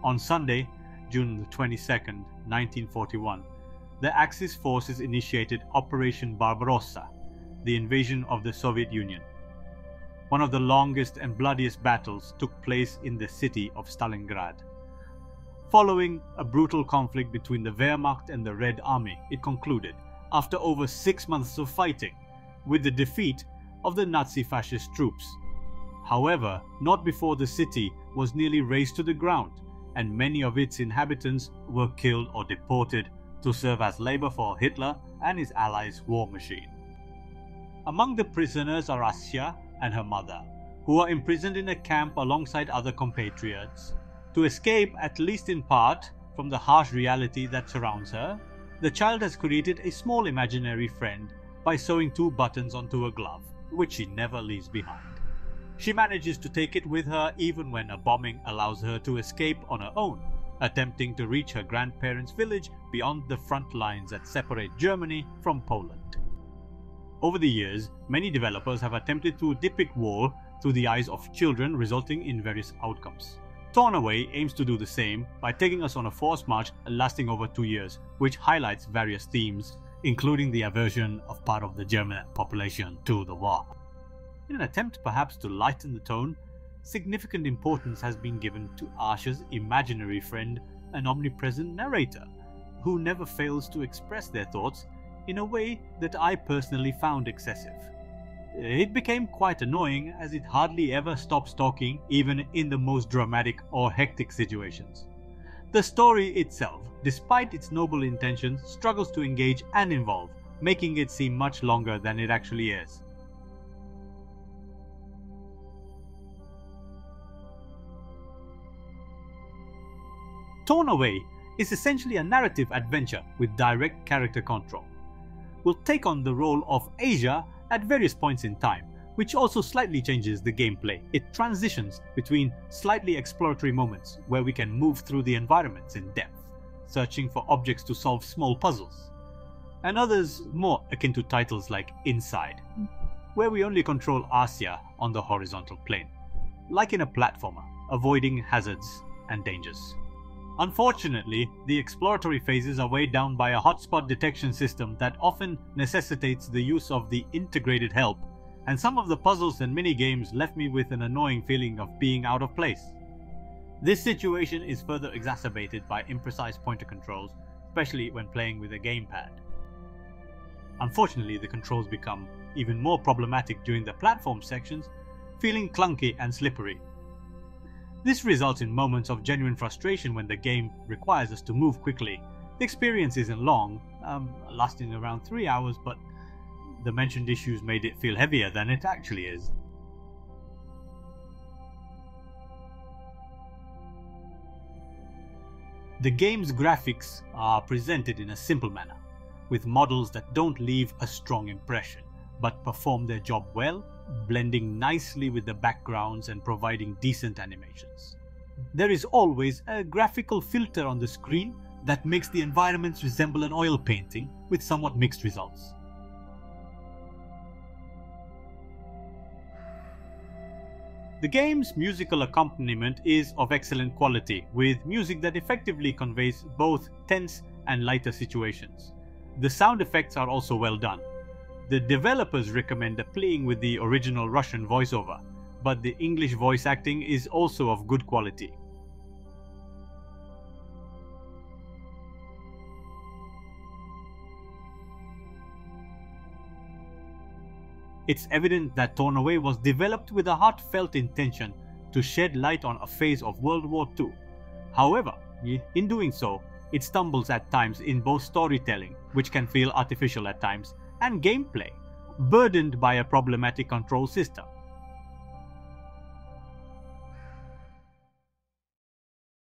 On Sunday, June 22nd, 1941, the Axis forces initiated Operation Barbarossa, the invasion of the Soviet Union. One of the longest and bloodiest battles took place in the city of Stalingrad. Following a brutal conflict between the Wehrmacht and the Red Army, it concluded after over 6 months of fighting, with the defeat of the Nazi fascist troops. However, not before the city was nearly razed to the ground, and many of its inhabitants were killed or deported to serve as labor for Hitler and his allies' war machine. Among the prisoners are Asya and her mother, who are imprisoned in a camp alongside other compatriots. To escape, at least in part, from the harsh reality that surrounds her, the child has created a small imaginary friend by sewing 2 buttons onto a glove, which she never leaves behind. She manages to take it with her even when a bombing allows her to escape on her own, attempting to reach her grandparents' village beyond the front lines that separate Germany from Poland. Over the years, many developers have attempted to depict war through the eyes of children, resulting in various outcomes. Torn Away aims to do the same by taking us on a forced march lasting over 2 years, which highlights various themes, including the aversion of part of the German population to the war. In an attempt perhaps to lighten the tone, significant importance has been given to Asya's imaginary friend, an omnipresent narrator, who never fails to express their thoughts in a way that I personally found excessive. It became quite annoying, as it hardly ever stops talking, even in the most dramatic or hectic situations. The story itself, despite its noble intentions, struggles to engage and involve, making it seem much longer than it actually is. Torn Away is essentially a narrative adventure with direct character control. We'll take on the role of Asia at various points in time, which also slightly changes the gameplay. It transitions between slightly exploratory moments where we can move through the environments in depth, searching for objects to solve small puzzles, and others more akin to titles like Inside, where we only control Asya on the horizontal plane, like in a platformer, avoiding hazards and dangers. Unfortunately, the exploratory phases are weighed down by a hotspot detection system that often necessitates the use of the integrated help, and some of the puzzles and mini-games left me with an annoying feeling of being out of place. This situation is further exacerbated by imprecise pointer controls, especially when playing with a gamepad. Unfortunately, the controls become even more problematic during the platform sections, feeling clunky and slippery. This results in moments of genuine frustration when the game requires us to move quickly. The experience isn't long, lasting around 3 hours, but the mentioned issues made it feel heavier than it actually is. The game's graphics are presented in a simple manner, with models that don't leave a strong impression, but perform their job well, blending nicely with the backgrounds and providing decent animations. There is always a graphical filter on the screen that makes the environments resemble an oil painting with somewhat mixed results. The game's musical accompaniment is of excellent quality, with music that effectively conveys both tense and lighter situations. The sound effects are also well done. The developers recommend playing with the original Russian voiceover, but the English voice acting is also of good quality. It's evident that Torn Away was developed with a heartfelt intention to shed light on a phase of World War II. However, in doing so, it stumbles at times in both storytelling, which can feel artificial at times, and gameplay, burdened by a problematic control system.